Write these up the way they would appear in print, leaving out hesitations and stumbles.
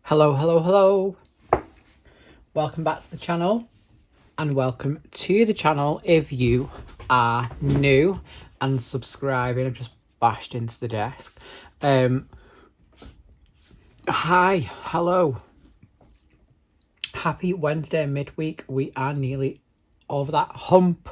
Hello, hello, hello. Welcome back to the channel and welcome to the channel if you are new and subscribing. I've just bashed into the desk. Hi, hello. Happy Wednesday midweek. We are nearly over that hump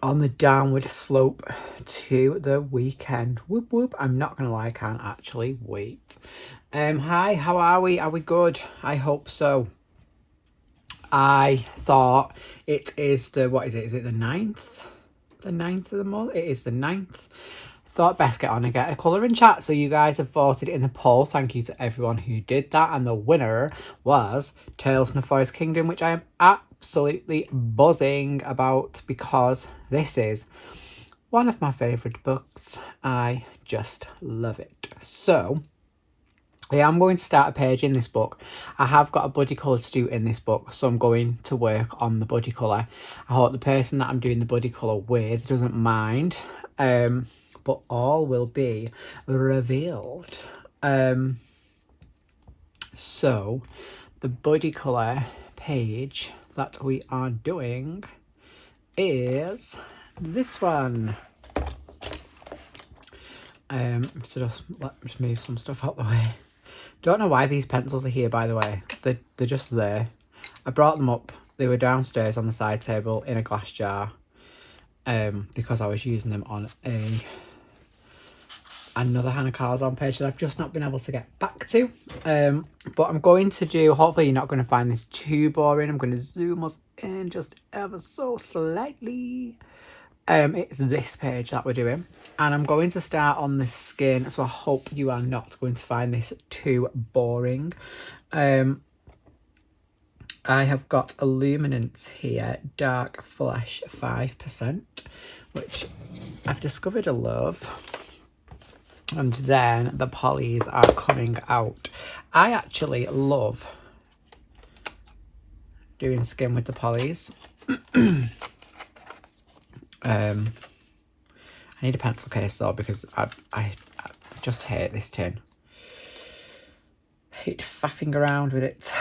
on the downward slope to the weekend. Whoop whoop. I'm not gonna lie, I can't actually wait. Hi, how are we? Are we good? I hope so. I thought it is the, what is it? Is it the 9th? The 9th of the month? It is the 9th. Thought best get on and get a colouring chat. So you guys have voted in the poll. Thank you to everyone who did that. And the winner was Tales from the Forest Kingdom, which I am absolutely buzzing about because this is one of my favourite books. I just love it. So yeah, I'm going to start a page in this book. I have got a buddy colour to do in this book, so I'm going to work on the buddy colour. I hope the person that I'm doing the buddy colour with doesn't mind, but all will be revealed. So the buddy colour page that we are doing is this one. So let's move some stuff out the way. Don't know why these pencils are here, by the way. They're just there. I brought them up. They were downstairs on the side table in a glass jar, because I was using them on another Hanna Karlzon page that I've just not been able to get back to. But I'm going to do, hopefully you're not going to find this too boring. I'm going to zoom us in just ever so slightly. It's this page that we're doing, and I'm going to start on the skin, so I hope you are not going to find this too boring. I have got Illuminance here, Dark Flesh 5%, which I've discovered a love, and then the polys are coming out. I actually love doing skin with the polys. I need a pencil case though, because I just hate this tin. Hate faffing around with it.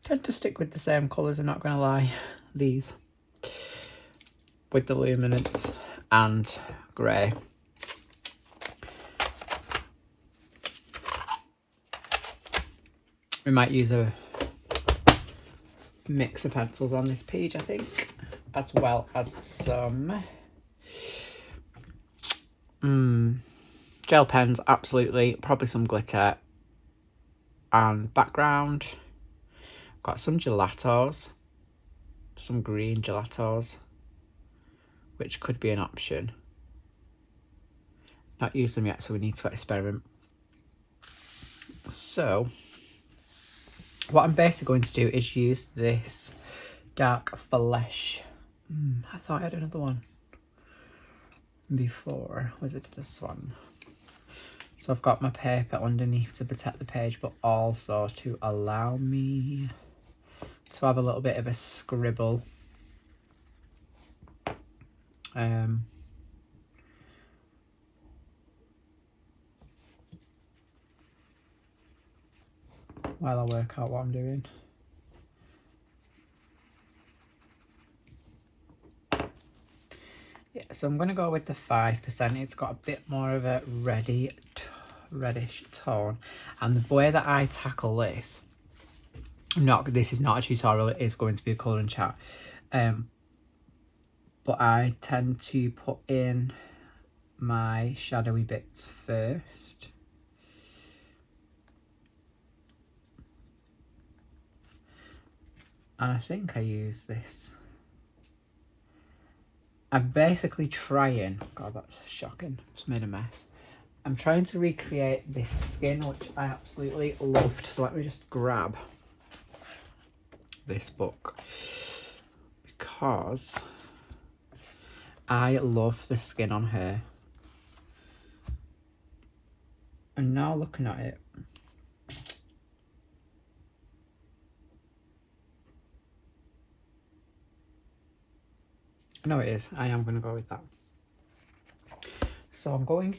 Tend to stick with the same colours, I'm not going to lie. These. With the Luminance and grey. We might use a mix of pencils on this page, I think, as well as some gel pens, absolutely, probably some glitter and background. Got some gelatos, some green gelatos, which could be an option. Not used them yet, so we need to experiment. So what I'm basically going to do is use this Dark Flesh. I thought I had another one before. Was it this one? So I've got my paper underneath to protect the page, but also to allow me to have a little bit of a scribble. While I work out what I'm doing. Yeah, so I'm going to go with the 5%. It's got a bit more of a reddish tone. And the way that I tackle this, this is not a tutorial, it is going to be a colouring chat. But I tend to put in my shadowy bits first. And I think I use this. I'm basically trying, God that's shocking, just made a mess. I'm trying to recreate this skin, which I absolutely loved. So let me just grab this book, because I love the skin on her. And now looking at it, No, it is. I am going to go with that. So I'm going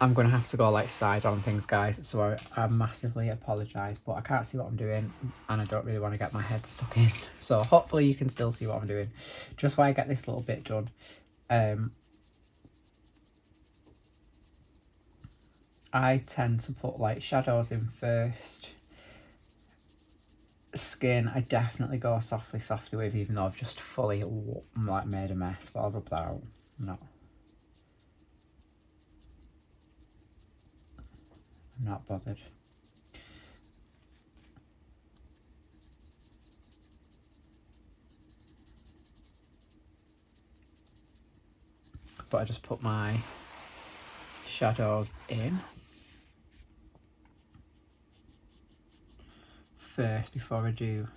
to have to go like side on things, guys. So I massively apologise, but I can't see what I'm doing and I don't really want to get my head stuck in. So hopefully you can still see what I'm doing. Just while I get this little bit done. I tend to put like shadows in first. Skin, I definitely go softly with, even though I've just fully like made a mess, but I'll rub that out. No. I'm not bothered. But I just put my shadows in first before I do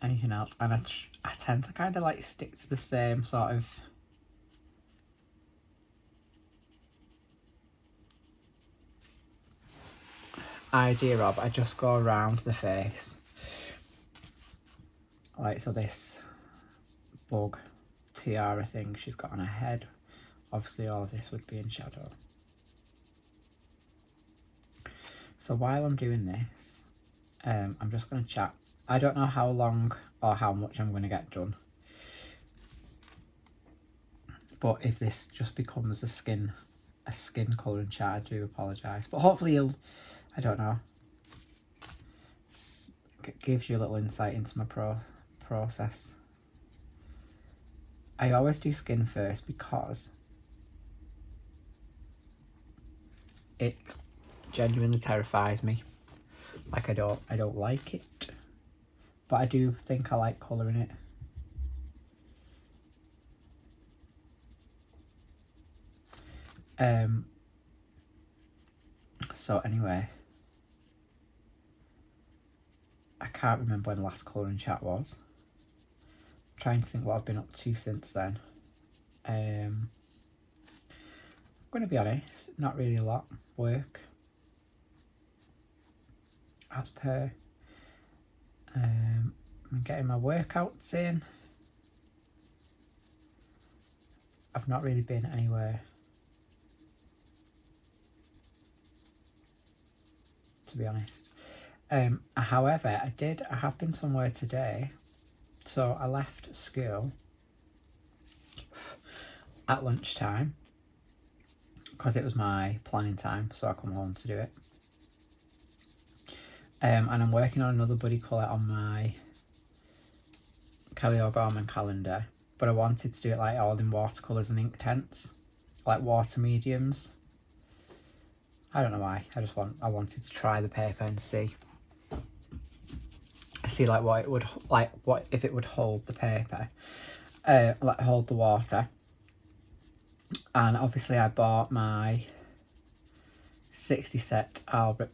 anything else, and I tend to kind of like stick to the same sort of idea of, I just go around the face like so. This bug tiara thing she's got on her head, obviously all of this would be in shadow. So while I'm doing this, I'm just going to chat. I don't know how long or how much I'm going to get done, but if this just becomes a skin colouring chat, I do apologise. But hopefully you'll, I don't know, it gives you a little insight into my process. I always do skin first because it genuinely terrifies me. Like I don't like it, but I do think I like colouring it. So anyway, I can't remember when the last colouring chat was. I'm trying to think what I've been up to since then. I'm going to be honest, not really a lot. Work, as per. I'm getting my workouts in. I've not really been anywhere, to be honest. However, I have been somewhere today. So I left school at lunchtime because it was my planning time, so I come home to do it. And I'm working on another buddy colour on my Kelly O'Gorman calendar, but I wanted to do it like all in watercolours and ink tints, like water mediums. I don't know why. I wanted to try the paper and see like what it would what if it would hold the paper, like hold the water. And obviously I bought my 60 set Albert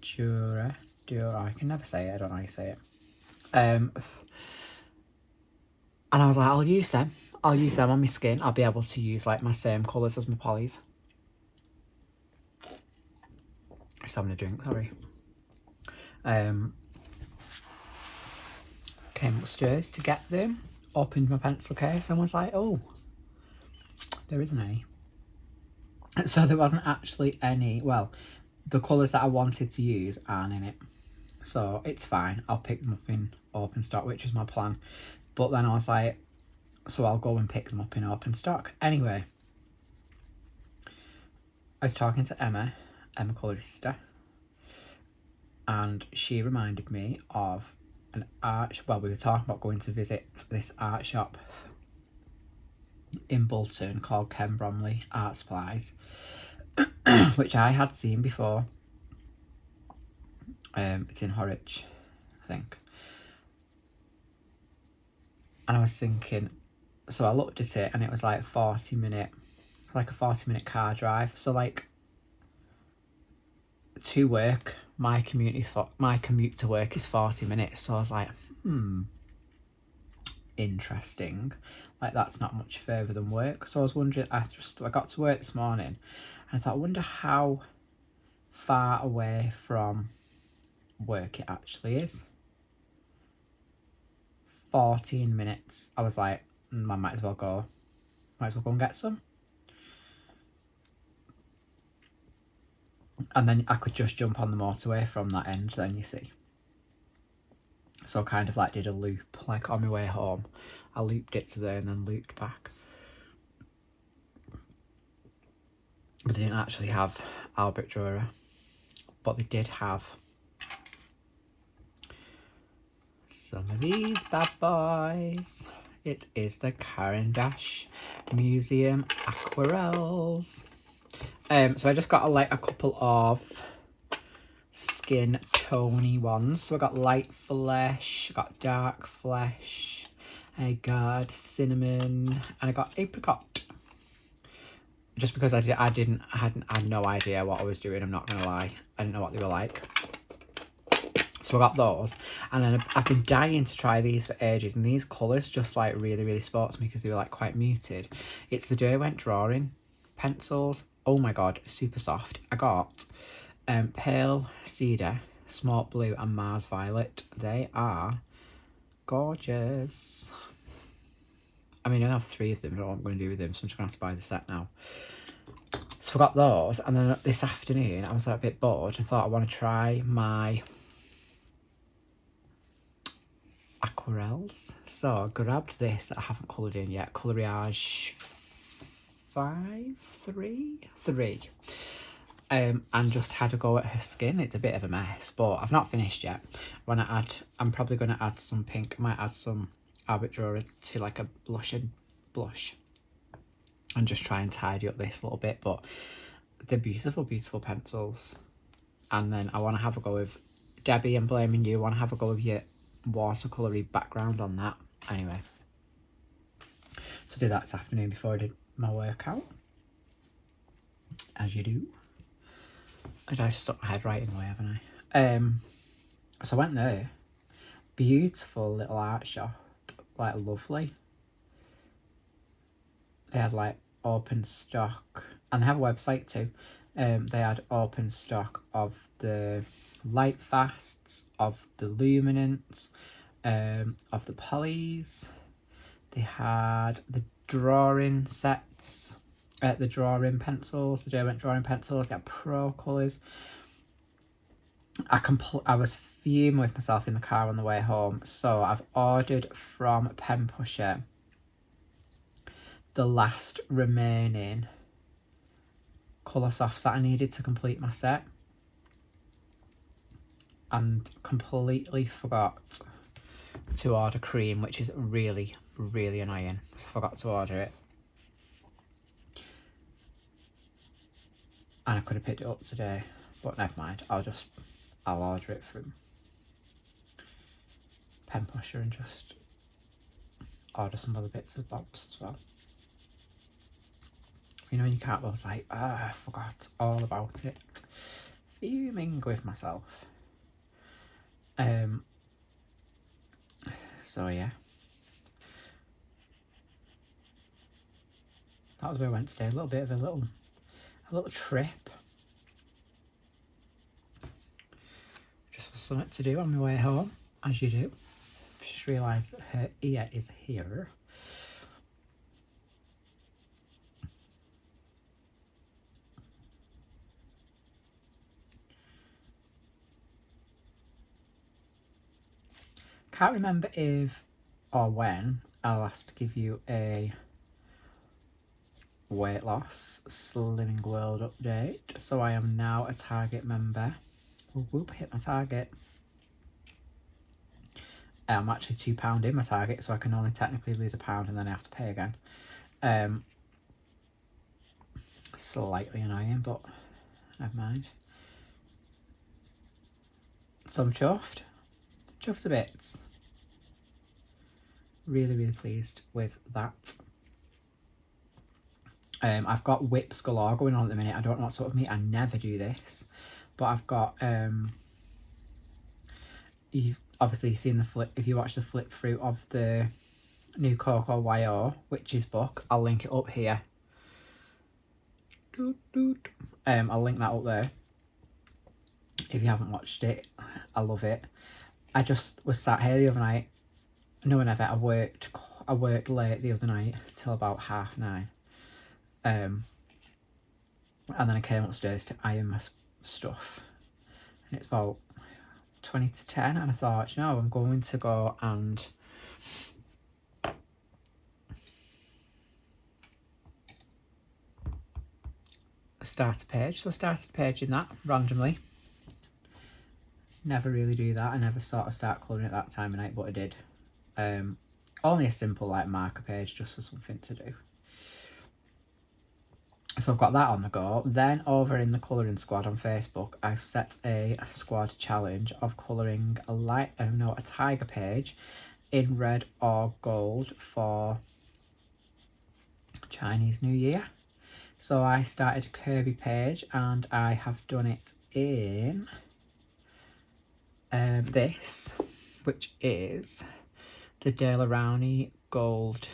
Dürer. I can never say it. I don't know how you say it. And I was like, I'll use them on my skin. I'll be able to use like my same colours as my polys. Just having a drink, sorry. Came upstairs to get them, opened my pencil case and was like, oh, there isn't any. So there wasn't actually any, well, the colours that I wanted to use aren't in it. So it's fine, I'll pick them up in open stock, which is my plan. But then I was like, so I'll go and pick them up in open stock. Anyway, I was talking to Emma Colorista, and she reminded me of an art, well, we were talking about going to visit this art shop in Bolton called Ken Bromley Art Supplies, which I had seen before. It's in Horwich, I think. And I was thinking, so I looked at it and it was like a 40 minute car drive. So like to work, my commute to work is 40 minutes. So I was like, interesting. Like that's not much further than work. So I was wondering, I got to work this morning and I thought, I wonder how far away from work it actually is. 14 minutes. I was like, I might as well go and get some. And then I could just jump on the motorway from that end then, you see. So I kind of like did a loop, like on my way home. I looped it to there and then looped back. But they didn't actually have Albert Dürer. But they did have some of these bad boys. It is the Cavendish Museum Aquarelles. So I just got a couple of skin tony ones. So I got light flesh, I got dark flesh, I got cinnamon, and I got apricot. Just because I had no idea what I was doing, I'm not gonna lie. I didn't know what they were like. So I got those, and then I've been dying to try these for ages, and these colours just like really, really spoke to me because they were like quite muted. It's the Derwent drawing pencils. Oh my god, super soft. I got Pale Cedar, Smoke Blue, and Mars Violet. They are gorgeous. I mean, I have 3 of them. I don't know what I'm going to do with them, so I'm just going to have to buy the set now. So I got those, and then this afternoon I was like a bit bored and thought I want to try my aquarelles. So I grabbed this that I haven't coloured in yet, Coloriage 3, and just had a go at her skin. It's a bit of a mess, but I've not finished yet. I'm probably going to add some pink. I might add some Albert Dürer to like a blush and just try and tidy up this a little bit. But they're beautiful, beautiful pencils. And then I want to have a go with Debbie and Blaming You. I want to have a go with your watercolory background on that. Anyway, so I did that this afternoon before I did my workout, as you do. I stuck my head right in the way, haven't I? So I went there. Beautiful little art shop, like lovely. They had like open stock, and they have a website too. They had open stock of the light fasts, of the luminants, of the polys. They had the drawing sets, the drawing pencils, the Derwent drawing pencils. They had pro colours. I was fuming with myself in the car on the way home, so I've ordered from Pen Pusher the last remaining colour softs that I needed to complete my set, and completely forgot to order cream, which is really, really annoying. I forgot to order it, and I could have picked it up today, but never mind. I'll order it from Pen Pusher and just order some other bits of bobs as well. You know, when you can't, I was like, I forgot all about it. Fuming with myself. So yeah. That was where I went today. A little bit of a little trip. Just for something to do on my way home, as you do. Just realised that her ear is here. Can't remember if or when I last give you a weight loss Slimming World update. So I am now a Target member. Whoop, hit my target. I'm actually £2 in my target, so I can only technically lose £1 and then I have to pay again. Slightly annoying, but never mind. So I'm chuffed. Chuffed to bits. Really, really pleased with that. I've got whips galore going on at the minute. I don't know what's up with me. I never do this. But I've got, you've obviously seen the flip, if you watch the flip through of the new Coco YO Witches book, I'll link it up here. I'll link that up there. If you haven't watched it, I love it. I just was sat here the other night no one ever. I worked late the other night till about 9:30. And then I came upstairs to iron my stuff, and it's about 20 to 10, and I thought, you know, I'm going to go and start a page. So I started a page in that randomly. Never really do that. I never sort of start colouring at that time of night, but I did. Only a simple like marker page, just for something to do. So I've got that on the go. Then over in the colouring squad on Facebook, I've set a squad challenge of colouring a tiger page in red or gold for Chinese New Year. So I started a Kirby page, and I have done it in this, which is the De La Rowney Gold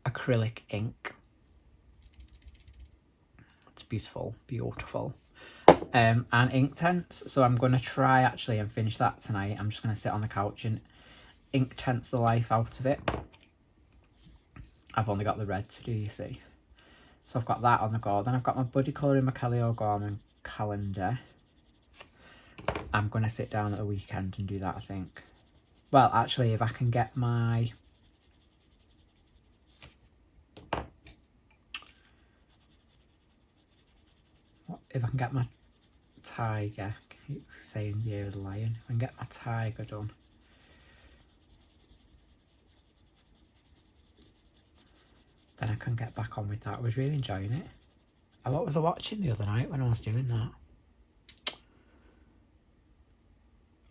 acrylic ink. It's beautiful, beautiful. And Inktense. So I'm going to try actually and finish that tonight. I'm just going to sit on the couch and Inktense the life out of it. I've only got the red to do, you see. So I've got that on the go. Then I've got my buddy colouring my Kelly O'Gorman calendar. I'm going to sit down at the weekend and do that, I think. Well, actually, if I can get my... If I can get my tiger... I keep saying Year of the Lion. If I can get my tiger done. Then I can get back on with that. I was really enjoying it. What was I watching the other night when I was doing that?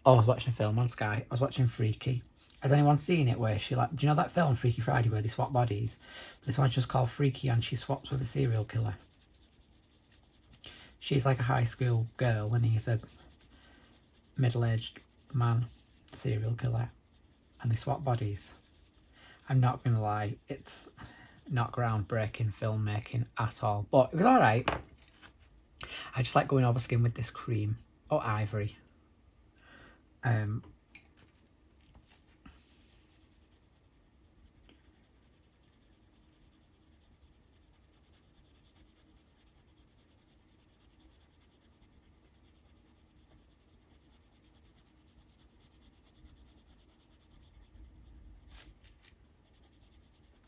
Oh, I was watching a film on Sky. I was watching Freaky. Has anyone seen it where she like... Do you know that film, Freaky Friday, where they swap bodies? This one's just called Freaky, and she swaps with a serial killer. She's like a high school girl and he's a middle-aged man serial killer. And they swap bodies. I'm not going to lie, it's not groundbreaking filmmaking at all. But it was alright. I just like going over skin with this cream. Oh, ivory.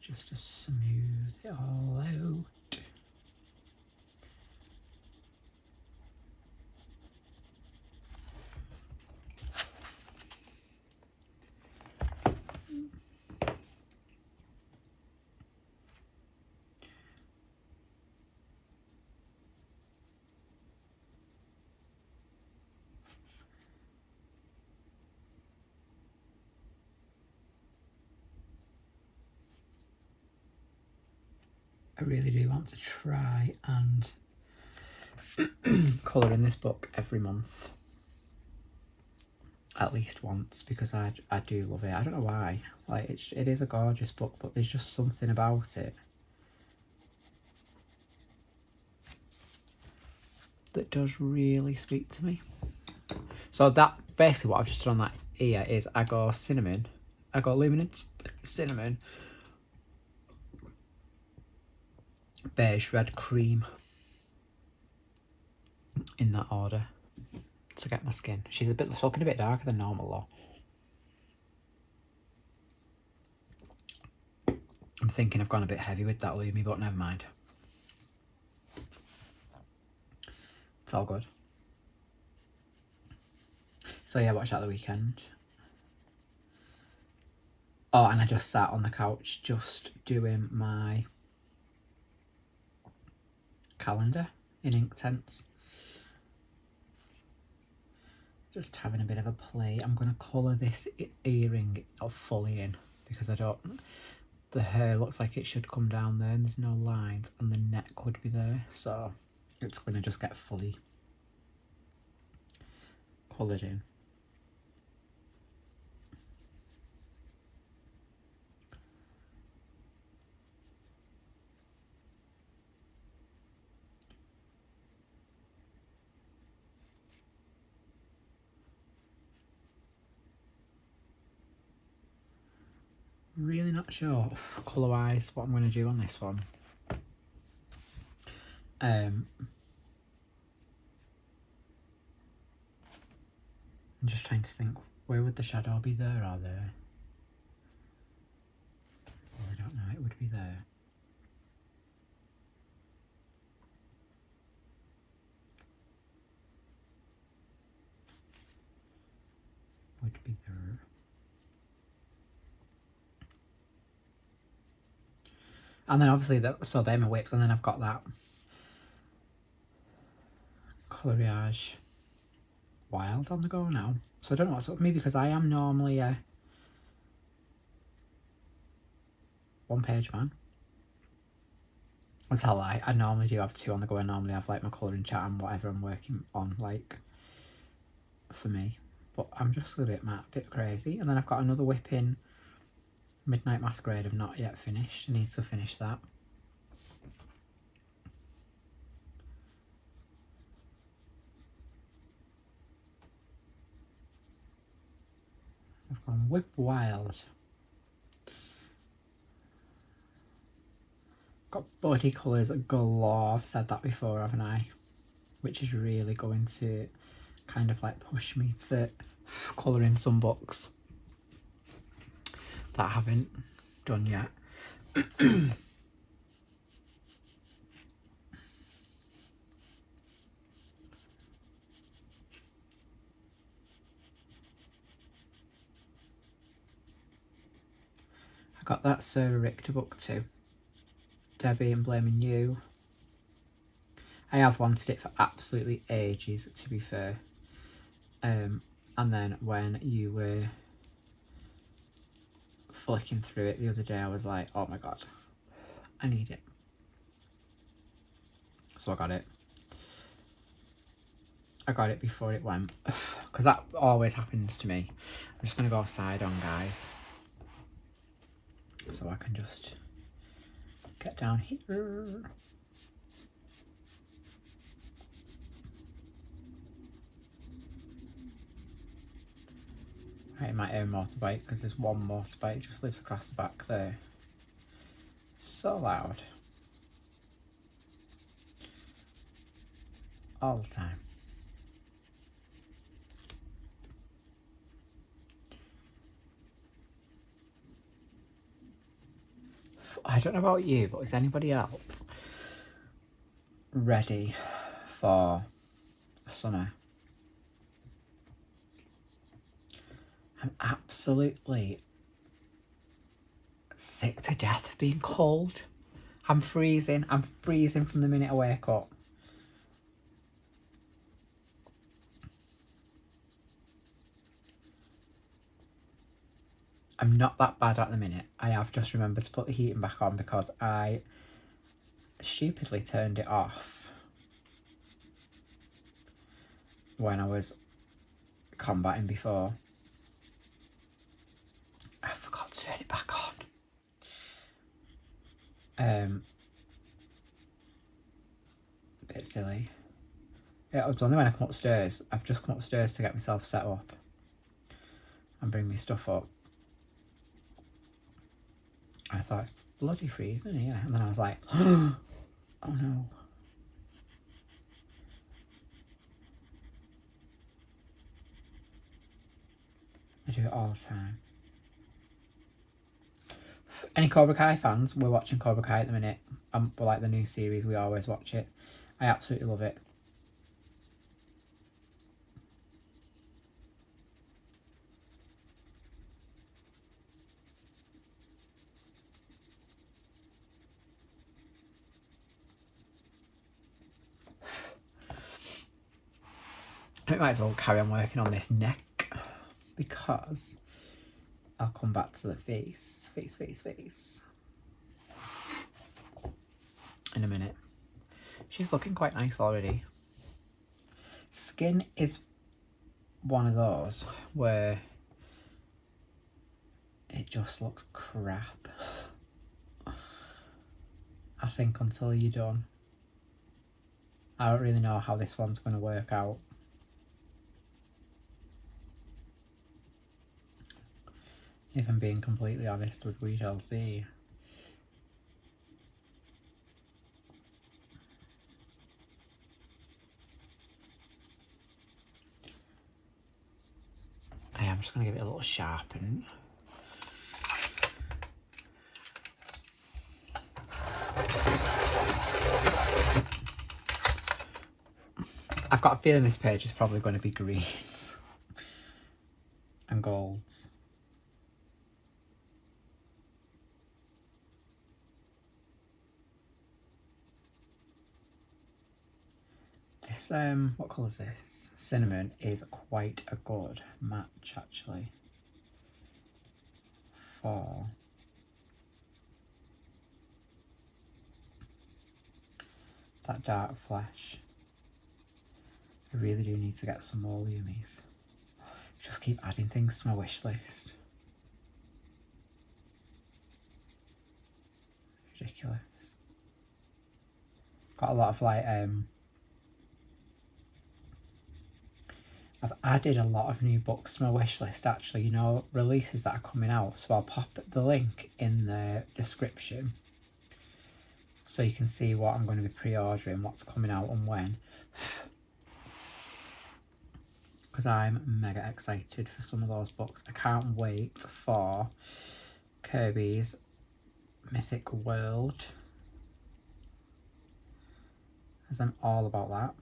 Just to smooth it all out. I really do want to try and colour in this book every month. At least once, because I do love it. I don't know why. Like it is a gorgeous book, but there's just something about it that does really speak to me. So that basically what I've just done on that here is I go cinnamon, I go luminance, cinnamon, beige, red, cream, in that order to get my skin. She's looking a bit darker than normal though. I'm thinking I've gone a bit heavy with that Lumi, but never mind. It's all good. So yeah, watch that the weekend. Oh, and I just sat on the couch just doing my calendar in Inktense. Just having a bit of a play. I'm going to colour this earring fully in because I don't... The hair looks like it should come down there and there's no lines, and the neck would be there, so it's going to just get fully coloured in. Really not sure colour wise what I'm going to do on this one. I'm just trying to think, where would the shadow be, there or there? Oh, I don't know, it would be there. Would be there. And then obviously, so they're my whips, and then I've got that Coloriage Wild on the go now. So I don't know what's up with me, because I am normally a one-page man. That's a lie. I normally do have two on the go. I normally have like my colouring chat and whatever I'm working on, like, for me. But I'm just a bit crazy. And then I've got another whip in Midnight Masquerade. I've not yet finished. I need to finish that. I've gone Whip Wild. Got body colours galore. I've said that before, haven't I? Which is really going to kind of like push me to colour in some books that I haven't done yet. I got that Sarah Richter book too. Debbie and Blaming You. I have wanted it for absolutely ages, to be fair. And then when you were flicking through it the other day, I was like, oh my god, I need it. So I got it. I got it before it went, because that always happens to me. I'm just going to go side on, guys, so I can just get down here. Right, my own motorbike, because there's one motorbike just lives across the back there. So loud. All the time. I don't know about you, but is anybody else ready for summer? I'm absolutely sick to death of being cold. I'm freezing. I'm freezing from the minute I wake up. I'm not that bad at the minute. I have just remembered to put the heating back on because I stupidly turned it off when I was combating before. I forgot to turn it back on. A bit silly. Yeah, it was only when I come upstairs. I've just come upstairs to get myself set up and bring my stuff up. I thought, it's bloody freezing here. And then I was like, oh no. I do it all the time. Any Cobra Kai fans? We're watching Cobra Kai at the minute. We're like the new series. We always watch it. I absolutely love it. I might as well carry on working on this neck because I'll come back to the face in a minute. She's looking quite nice already. Skin is one of those where it just looks crap. I think until you're done. I don't really know how this one's going to work out. if I'm being completely honest, with we shall see. I'm just going to give it a little sharpen. I've got a feeling this page is probably going to be greens and golds. This, what colour is this? Cinnamon is quite a good match, actually, for that dark flesh. I really do need to get some more Lumies. Just keep adding things to my wish list. Ridiculous. Got a lot of like, I've added a lot of new books to my wish list, actually, you know, releases that are coming out. So I'll pop the link in the description so you can see what I'm going to be pre-ordering, what's coming out and when. Because I'm mega excited for some of those books. I can't wait for Kirby's Mythic World, because I'm all about that.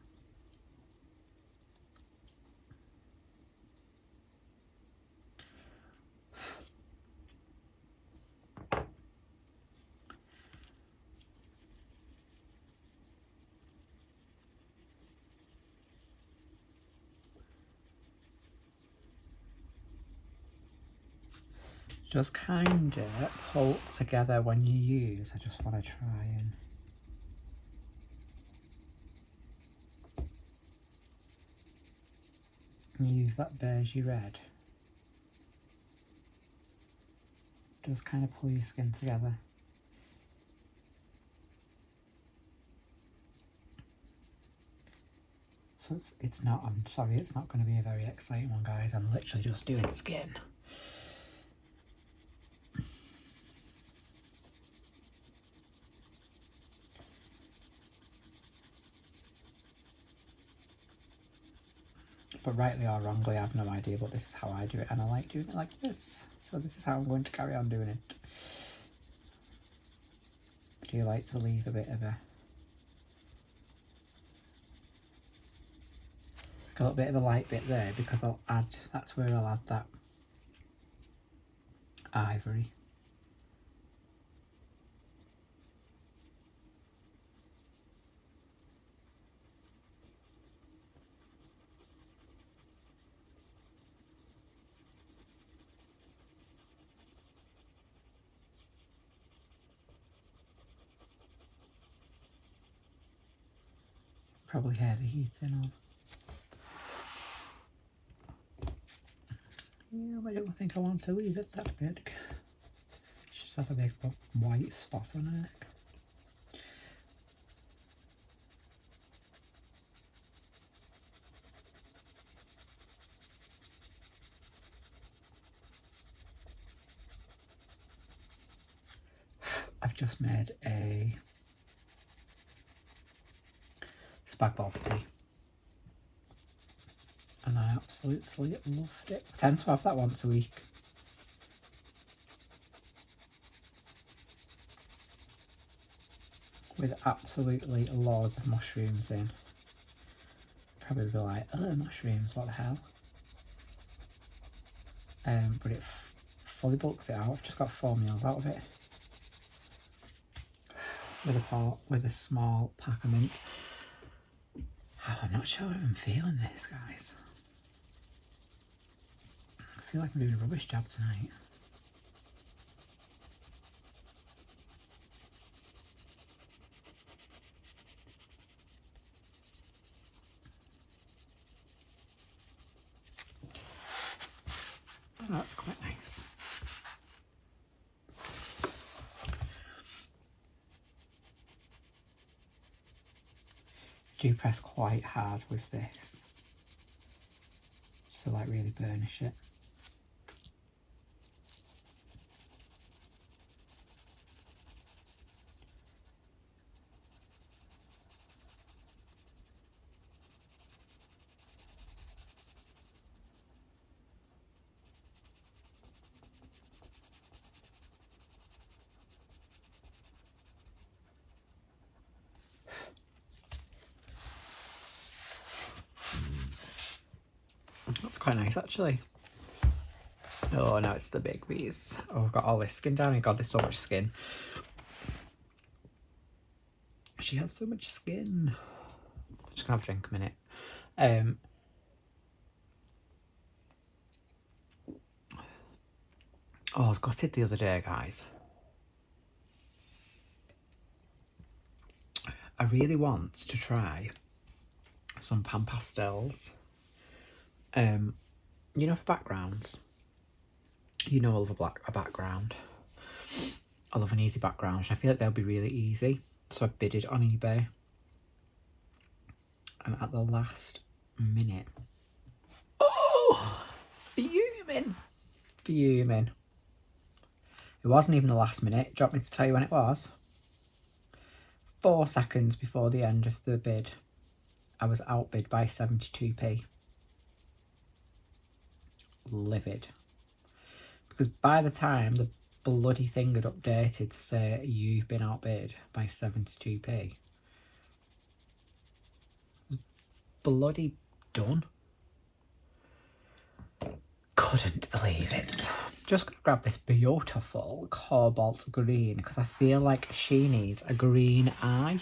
Just kind of pull together when you use. I just want to try and use that beigey red. Just kind of pull your skin together. So it's not, I'm sorry, it's not going to be a very exciting one, guys. I'm literally just doing skin. But rightly or wrongly, I have no idea, but this is how I do it, and I like doing it like this. So this is how I'm going to carry on doing it. I do like to leave a bit of a little bit of a light bit there, because I'll add, that's where I'll add that ivory. Probably hear the heating on. Yeah, I don't think I want to leave it that big. Just have a big white spot on her neck. I've just made a spag bol tea, and I absolutely loved it. I tend to have that once a week. With absolutely loads of mushrooms in. Probably be like, oh, mushrooms, what the hell? But it fully bulks it out. I've just got 4 meals out of it. With a small pack of mint. Oh, I'm not sure I'm feeling this, guys. I feel like I'm doing a rubbish job tonight. Oh, that's quite nice. Do press quite hard with this, so like really burnish it. That's quite nice, actually. Oh, no, it's the big bees. Oh, I've got all this skin down here. God, there's so much skin. She has so much skin. Just gonna have a drink a minute. Oh, I was gutted the other day, guys. I really want to try some pan pastels. You know, for backgrounds. You know, I love a background. I love an easy background. I feel like they'll be really easy. So I bidded on eBay. And at the last minute... Oh! Fuming! Fuming. It wasn't even the last minute. Do you want me to tell you when it was? 4 seconds before the end of the bid, I was outbid by 72p. Livid. Because by the time the bloody thing had updated to say you've been outbid by 72p, bloody done. Couldn't believe it. Just gonna grab this beautiful cobalt green because I feel like she needs a green eye.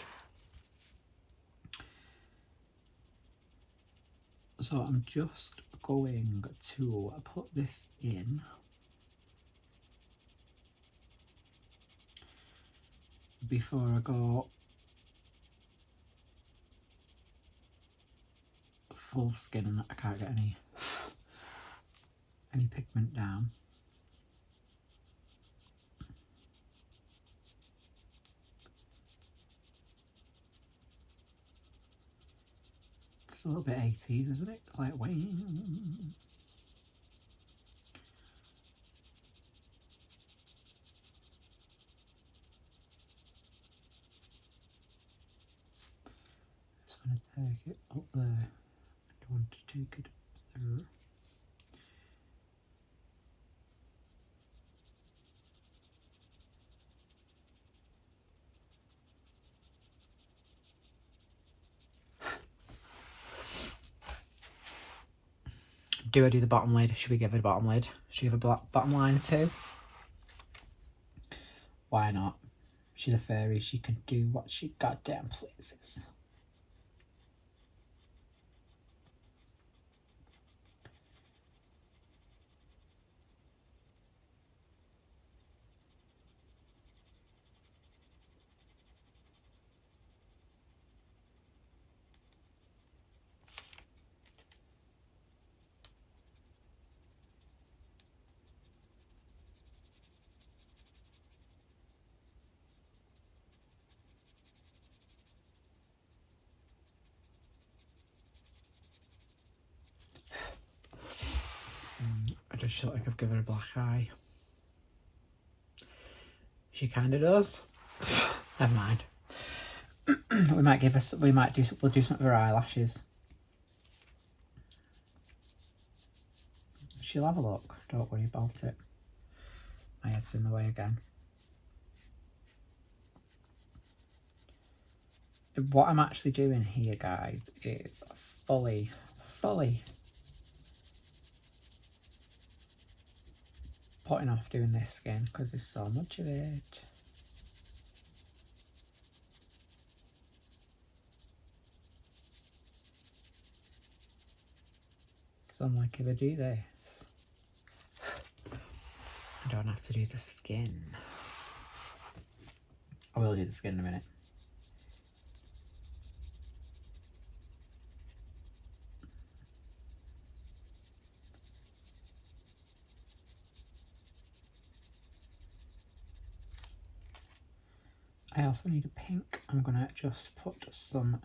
So I'm just going to put this in. Before I go full skin and I can't get any pigment down. It's a little bit 80s, isn't it? Like, wait. Just want to take it up there. I don't want to take it up there. Do I do the bottom lid? Should we give her a bottom lid? Should we give a bottom line too? Why not? She's a fairy. She can do what she goddamn pleases. I just feel like I've given her a black eye. She kind of does. Never mind. We'll do some of her eyelashes. She'll have a look. Don't worry about it. My head's in the way again. What I'm actually doing here, guys, is fully putting off doing this skin because there's so much of it. So I'm like, if I do this, I don't have to do the skin. I will do the skin in a minute. I also need a pink. I'm gonna just put some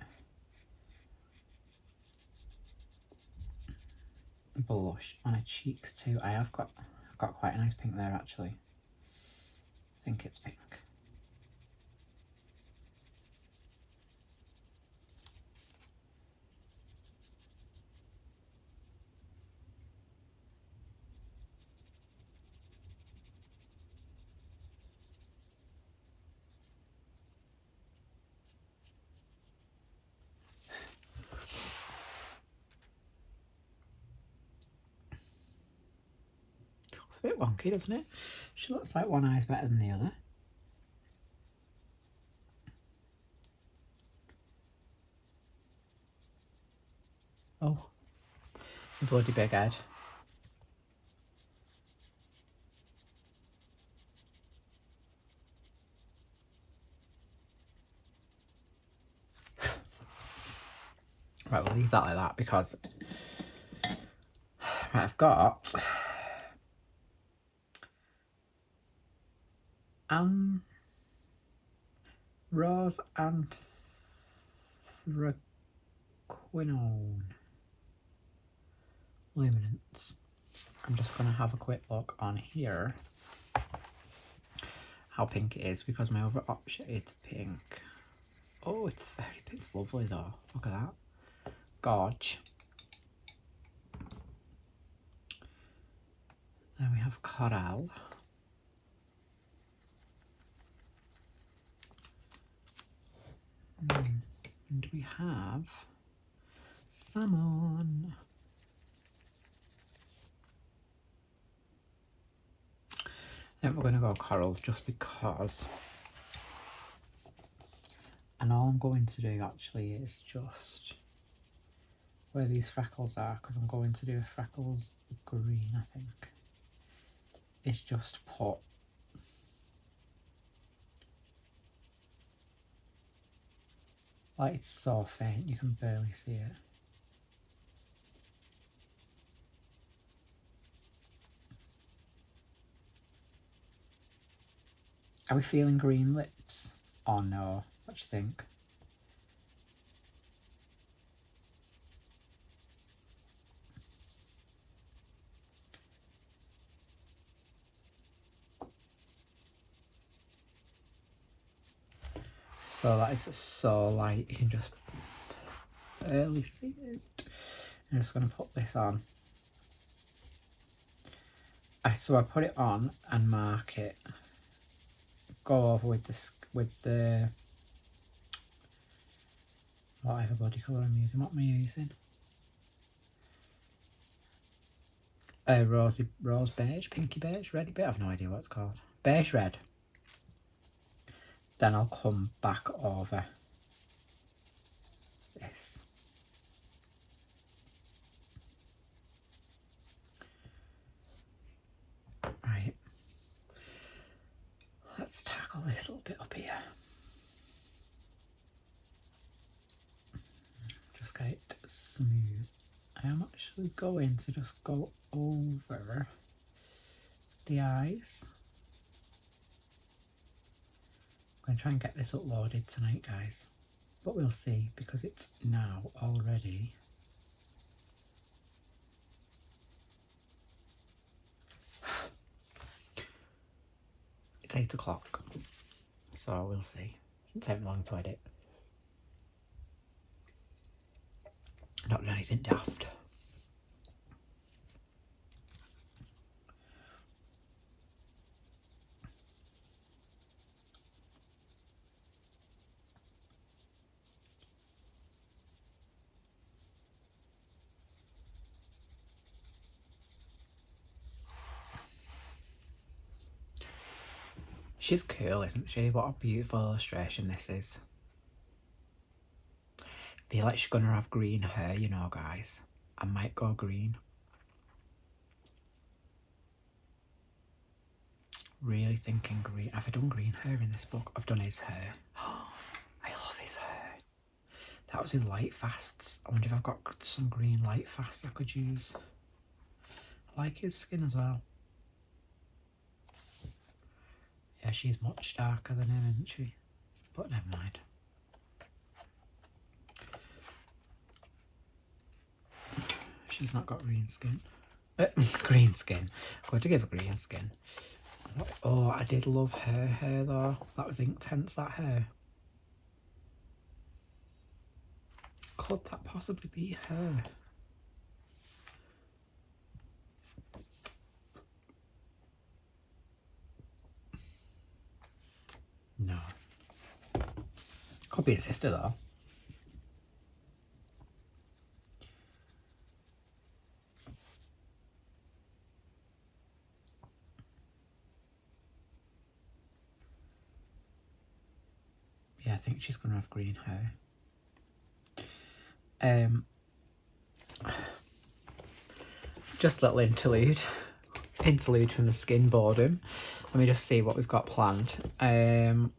blush on her cheeks too. I've got quite a nice pink there actually. I think it's pink. a bit wonky, doesn't it? She looks like one eye's better than the other. Oh, bloody big head. Right, we'll leave that like that because right, I've got rose anthraquinone luminance. I'm just going to have a quick look on here how pink it is because my other option is pink. Oh, it's lovely though. Look at that. Gorge. Then we have coral. And we have salmon. Then we're going to go coral just because. And all I'm going to do actually is just where these freckles are, because I'm going to do a freckles green, I think. Is just put like it's so faint you can barely see it. Are we feeling green lips or no? What do you think? So that is so light, you can just barely see it. I'm just going to put this on. So I put it on and mark it. Go over with the whatever body colour I'm using. What am I using? Rose beige, pinky beige, reddy beige. I have no idea what it's called. Beige red. Then I'll come back over this. Right. Let's tackle this little bit up here. Just get it smooth. I am actually going to just go over the eyes. I'm going to try and get this uploaded tonight, guys. But we'll see, because it's now already it's 8 o'clock. So we'll see. Shouldn't take me long to edit. Not doing anything daft. She's cool, isn't she? What a beautiful illustration this is. I feel like she's gonna have green hair, you know, guys. I might go green. Really thinking green. Have I done green hair in this book? I've done his hair. Oh, I love his hair. That was his light fasts. I wonder if I've got some green light fasts I could use. I like his skin as well. Yeah, she's much darker than him, isn't she? But never mind. She's not got green skin. Green skin. I'm going to give her green skin. Oh, I did love her hair though. That was intense, that hair. Could that possibly be her? No. Could be a sister though. Yeah, I think she's going to have green hair. Just a little interlude from the skin boredom. Let me just see what we've got planned. I'm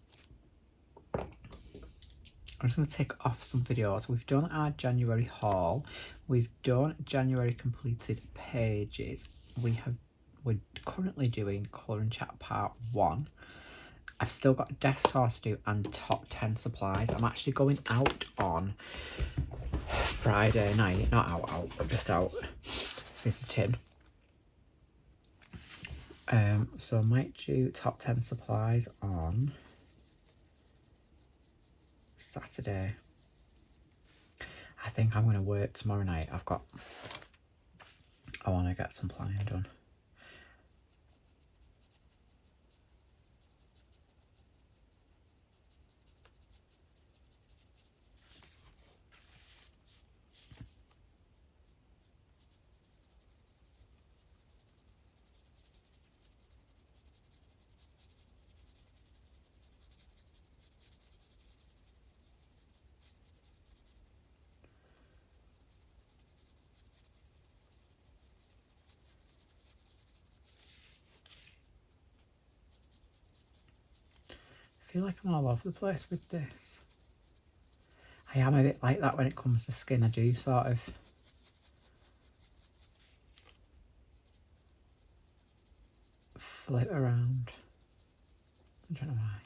just going to tick off some videos. We've done our January haul. We've done January completed pages. We're currently doing Colour and Chat Part 1. I've still got desk tour to do and top 10 supplies. I'm actually going out on Friday night. Not out, but just out visiting. So I might do top 10 supplies on Saturday. I think I'm going to work tomorrow night. I want to get some planning done. I feel like I'm all over the place with this. I am a bit like that when it comes to skin. I do sort of flip around. I don't know why.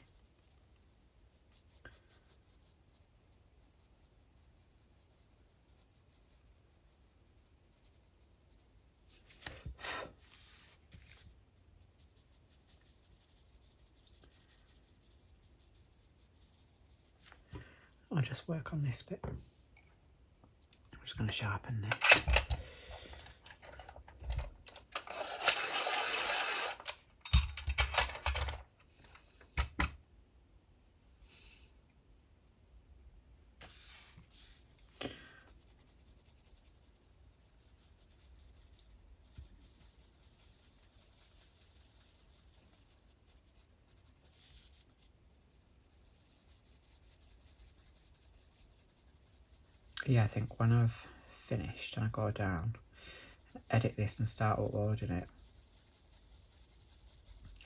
I'll just work on this bit. I'm just going to sharpen this. Yeah, I think when I've finished and I go down, edit this and start uploading it,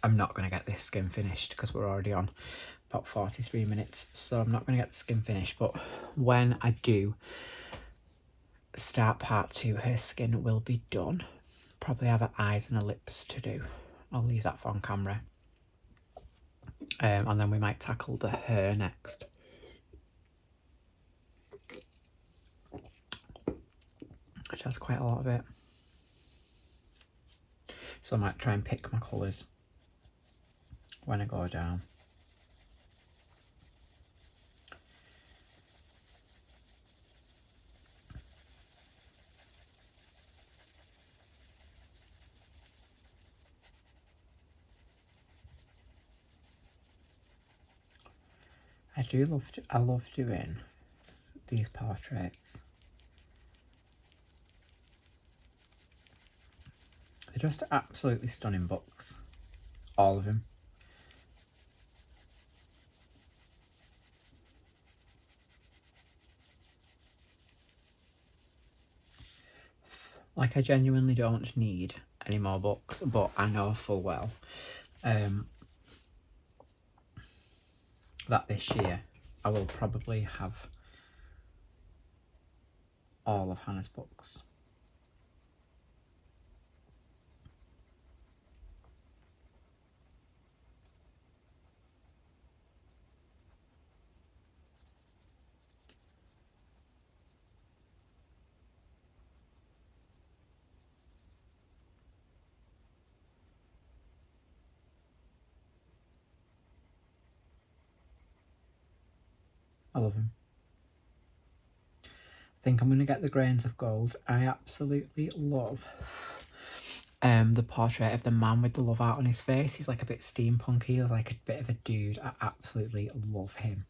I'm not going to get this skin finished because we're already on about 43 minutes, so I'm not going to get the skin finished. But when I do start part 2, her skin will be done. Probably have her eyes and her lips to do. I'll leave that for on camera. And then we might tackle the hair next. Which has quite a lot of it. So I might try and pick my colours when I go down. I love doing these portraits. They're just absolutely stunning books, all of them. Like, I genuinely don't need any more books, but I know full well that this year I will probably have all of Hannah's books. I love him. I think I'm going to get the Grains of Gold. I absolutely love the portrait of the man with the love art on his face. He's like a bit steampunky. He's like a bit of a dude. I absolutely love him.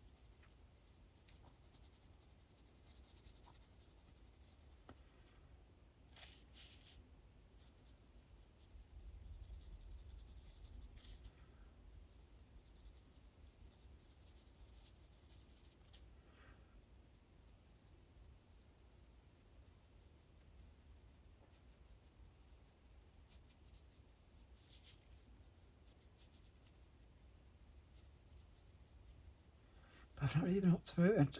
I've not really been up to it.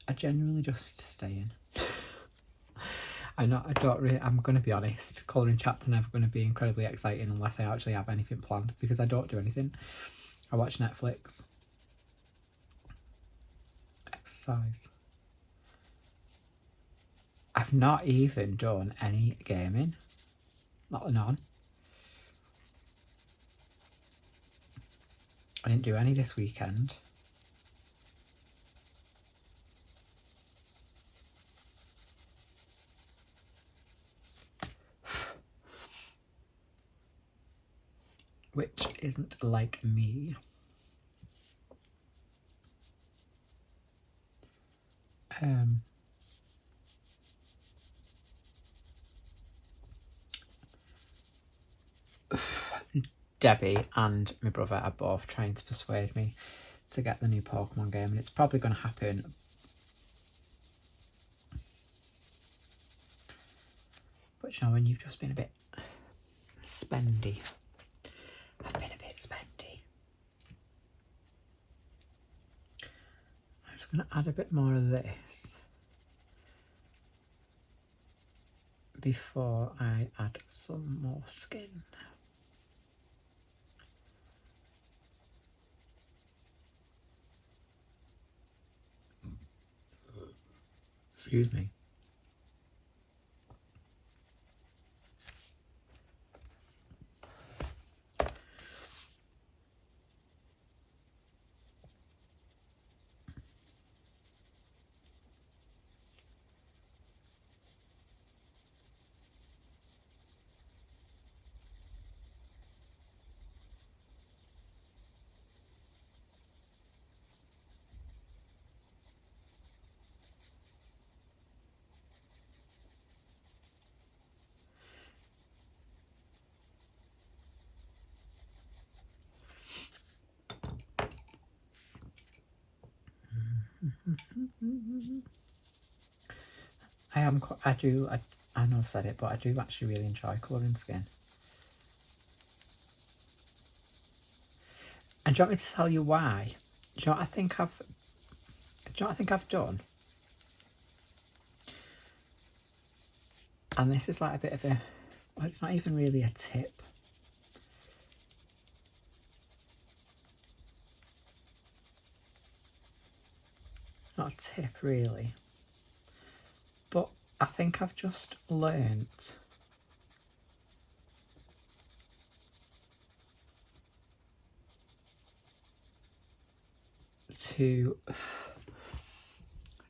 I genuinely just stay in. I'm going to be honest, colouring chats are never going to be incredibly exciting unless I actually have anything planned, because I don't do anything. I watch Netflix, exercise. I've not even done any gaming, none. I didn't do any this weekend. Which isn't like me. Debbie and my brother are both trying to persuade me to get the new Pokemon game, and it's probably going to happen. But you know, when you've just been a bit spendy. I've been a bit spendy. I'm just going to add a bit more of this before I add some more skin. Excuse me. I know I've said it, but I do actually really enjoy colouring skin. And do you want me to tell you why? Do you know what I think I've done? And this is like a bit of a, well, it's not even really a tip. Not a tip really. But I think I've just learnt to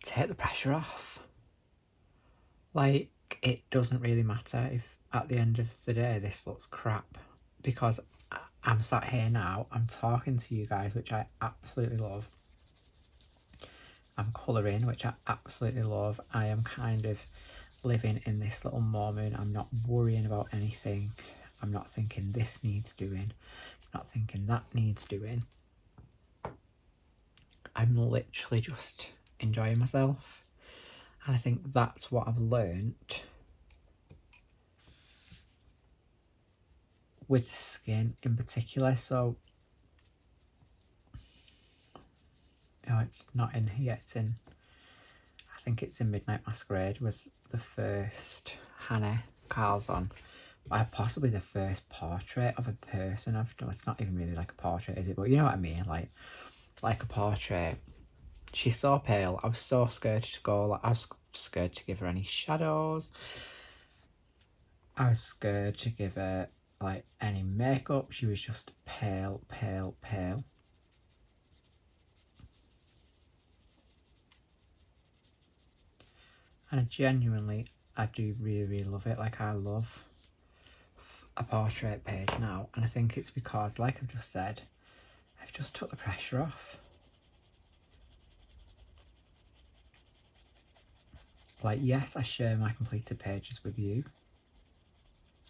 take the pressure off. Like, it doesn't really matter if at the end of the day this looks crap, because I'm sat here now, I'm talking to you guys, which I absolutely love. I'm colouring, which I absolutely love. I am kind of living in this little moment. I'm not worrying about anything. I'm not thinking this needs doing. I'm not thinking that needs doing. I'm literally just enjoying myself. And I think that's what I've learnt with skin in particular. So, you know, it's not in here, it's in, I think it's in Midnight Masquerade, was the first Hanna Karlzon. Possibly the first portrait of a person I've done. It's not even really like a portrait, is it? But you know what I mean, like a portrait. She's so pale. I was so scared to go. Like, I was scared to give her any shadows. I was scared to give her like any makeup. She was just pale, pale, pale. And I do really, really love it. Like, I love a portrait page now, and I think it's because, like I've just said, I've just took the pressure off. Like, yes, I share my completed pages with you,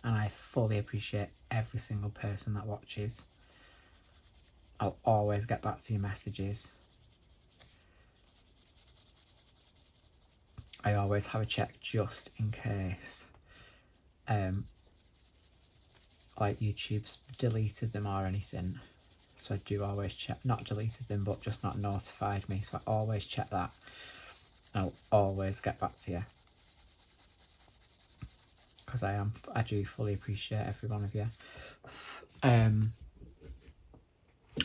and I fully appreciate every single person that watches. I'll always get back to your messages. I always have a check just in case like YouTube's deleted them or anything. So I do always check, not deleted them, but just not notified me. So I always check that. I'll always get back to you. Because I do fully appreciate every one of you.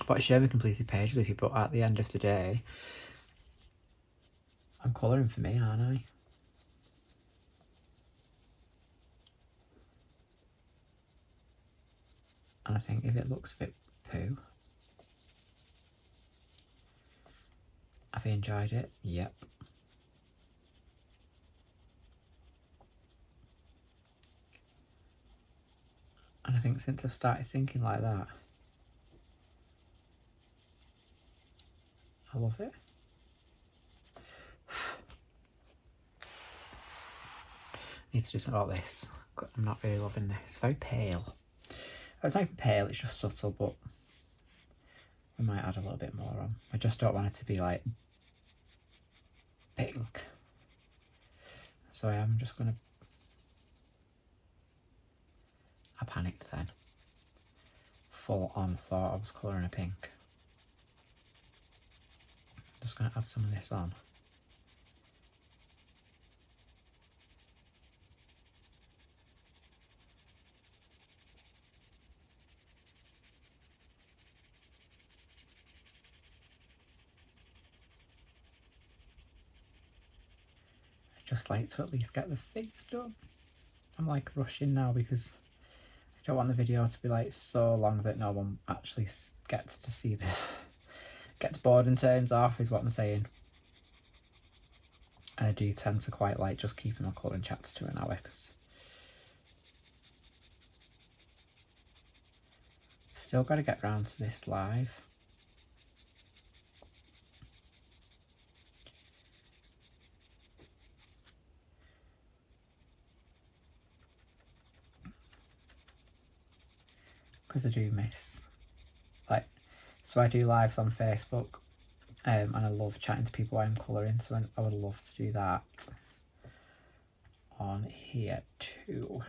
But I share my completed page with you, but at the end of the day, I'm colouring for me, aren't I? And I think if it looks a bit poo, have you enjoyed it? Yep. And I think since I've started thinking like that, I love it. Need to do something about this. I'm not really loving this. It's very pale. It's not even pale, it's just subtle, but we might add a little bit more on. I just don't want it to be like pink. So I am just going to... I panicked then. Full on thought I was colouring a pink. Just going to add some of this on. I just like to at least get the face done. I'm like rushing now because I don't want the video to be like so long that no one actually gets to see this. Gets bored and turns off is what I'm saying. And I do tend to quite like just keeping my colouring chats to an hour because still got to get round to this live. Because I do miss, like, so I do lives on Facebook, and I love chatting to people while I'm colouring, so I would love to do that on here too.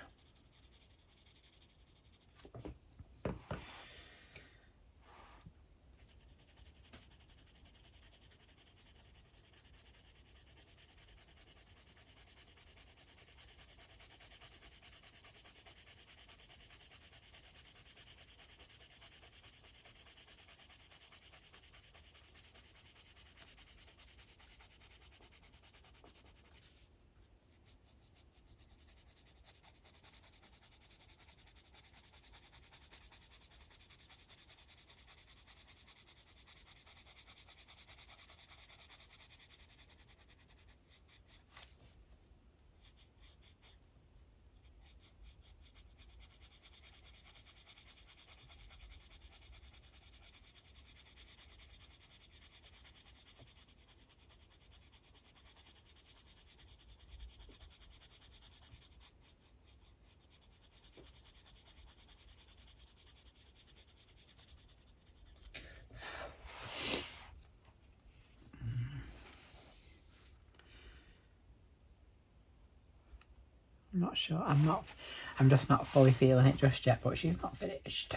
I'm not sure, I'm just not fully feeling it just yet, but she's not finished.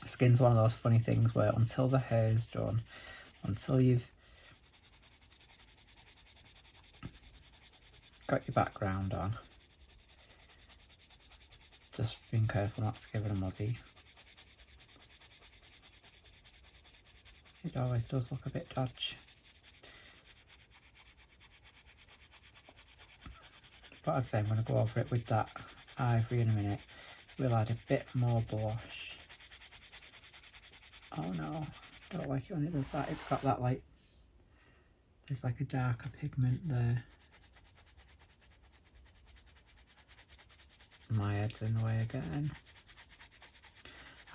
Skin's one of those funny things where until the hair's done, until you've got your background on, just being careful not to give it a muzzy. It always does look a bit dodgy. But as I say, I'm going to go over it with that ivory in a minute. We'll add a bit more blush. Oh no, don't like it when it does that. It's got that like, there's like a darker pigment there. My head's in the way again.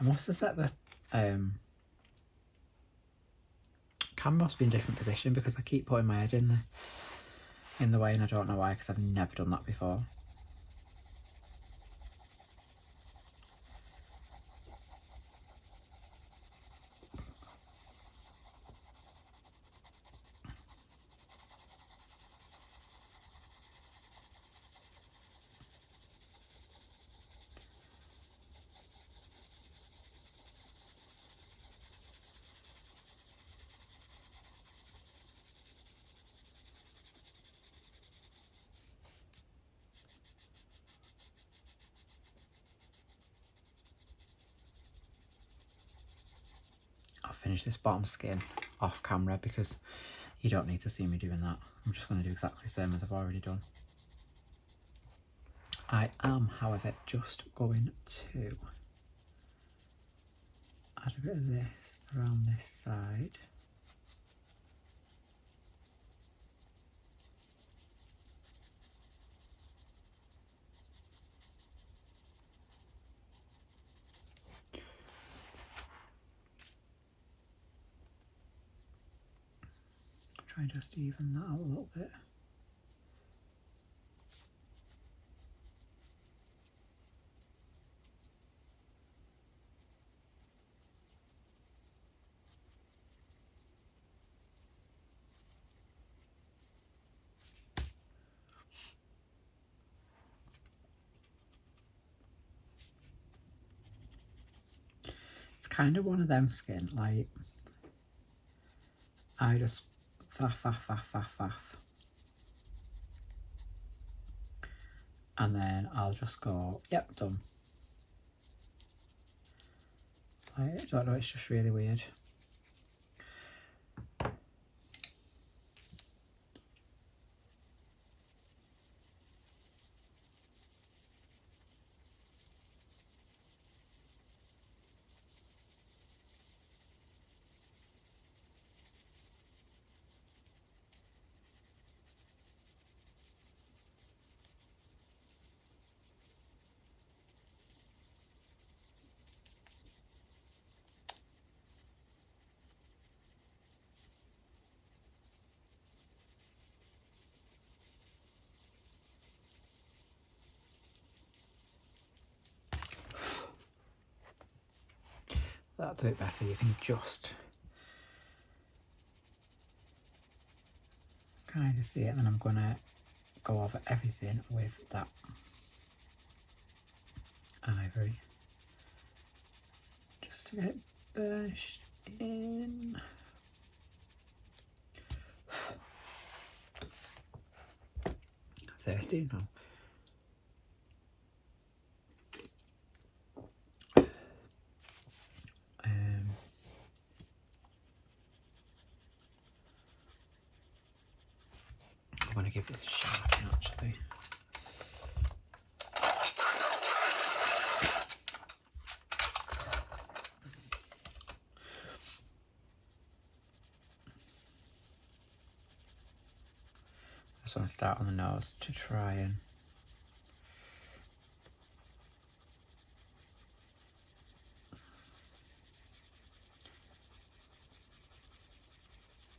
I must have set the camera must be in a different position because I keep putting my head in the way, and I don't know why, because I've never done that before. finish this bottom skin off camera because you don't need to see me doing that. I'm just going to do exactly the same as I've already done. I am, however, just going to add a bit of this around this side. Try and just even that out a little bit. It's kind of one of them skin, like, I just faff. And then I'll just go, yep, done. I don't know, it's just really weird. That's a bit better. You can just kind of see it, and then I'm gonna go over everything with that ivory just to get it burnished in. Thirsty now. I'm going to give this a sharpen actually. I just want to start on the nose to try and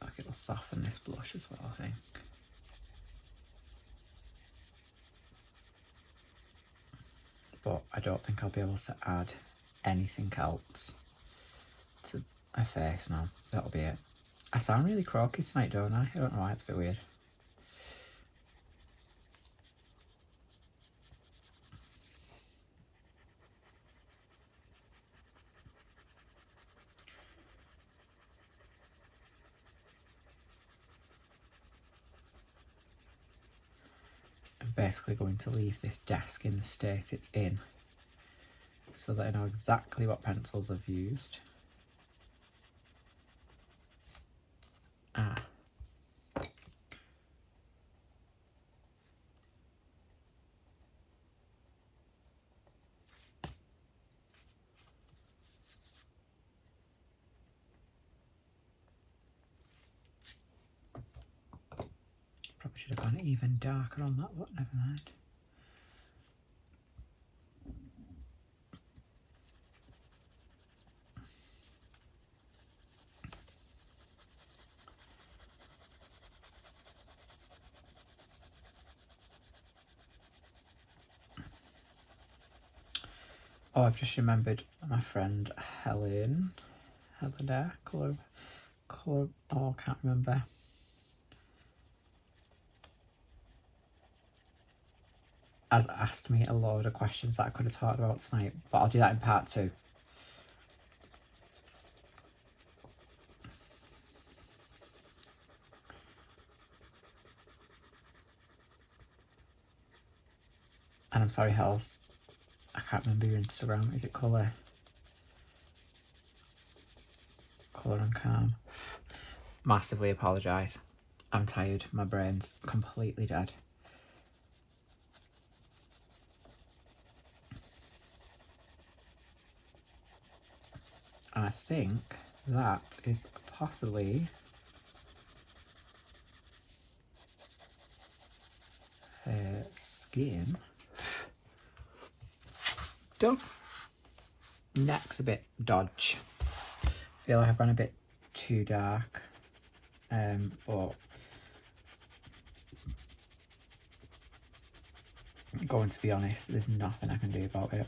like it'll soften this blush as well, I think. But I don't think I'll be able to add anything else to my face now. That'll be it. I sound really croaky tonight, don't I? I don't know why, it's a bit weird. I'm basically going to leave this desk in the state it's in so that I know exactly what pencils I've used. Probably should have gone even darker on that, but never mind. Oh, I've just remembered my friend Helen there, colour, oh, I can't remember. Has asked me a load of questions that I could have talked about tonight, but I'll do that in part 2. And I'm sorry, Hells, I can't remember your Instagram. Is it colour colour and calm. Massively apologise. I'm tired. My brain's completely dead. And I think that is possibly her skin done. Neck's a bit dodge. Feel like I've gone a bit too dark, but going to be honest, there's nothing I can do about it.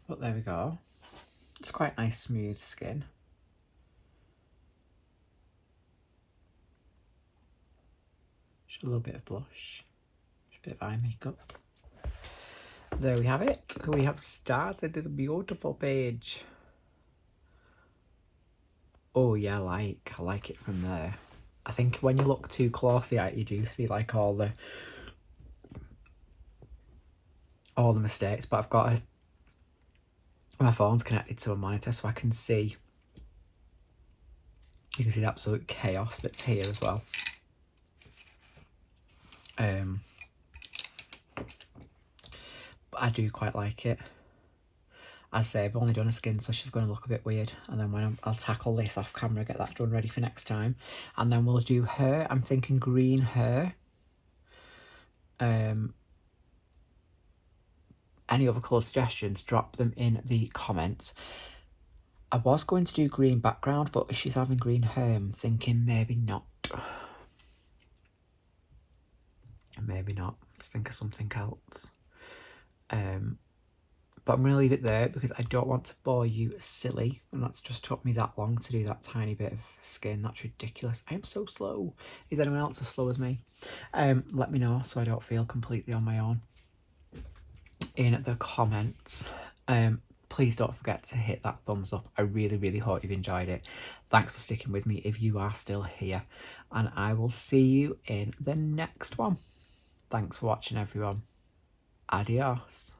But there we go. It's quite nice smooth skin. Just a little bit of blush, just a bit of eye makeup. There we have it. We have started this beautiful page. Oh yeah, I like it from there. I think when you look too closely at it, you do see like all the mistakes, but I've got my phone's connected to a monitor so I can see. You can see the absolute chaos that's here as well. But I do quite like it. As I say, I've only done a skin, so she's going to look a bit weird. And then when I'll tackle this off camera, get that done ready for next time. And then we'll do her. I'm thinking green hair. Any other colour suggestions, drop them in the comments. I was going to do green background, but if she's having green hair, I'm thinking maybe not. Maybe not. Let's think of something else. But I'm going to leave it there because I don't want to bore you silly. And that's just took me that long to do that tiny bit of skin. That's ridiculous. I am so slow. Is anyone else as slow as me? Let me know so I don't feel completely on my own in the comments. Please don't forget to hit that thumbs up. I really, really hope you've enjoyed it. Thanks for sticking with me if you are still here. And I will see you in the next one. Thanks for watching, everyone. Adios.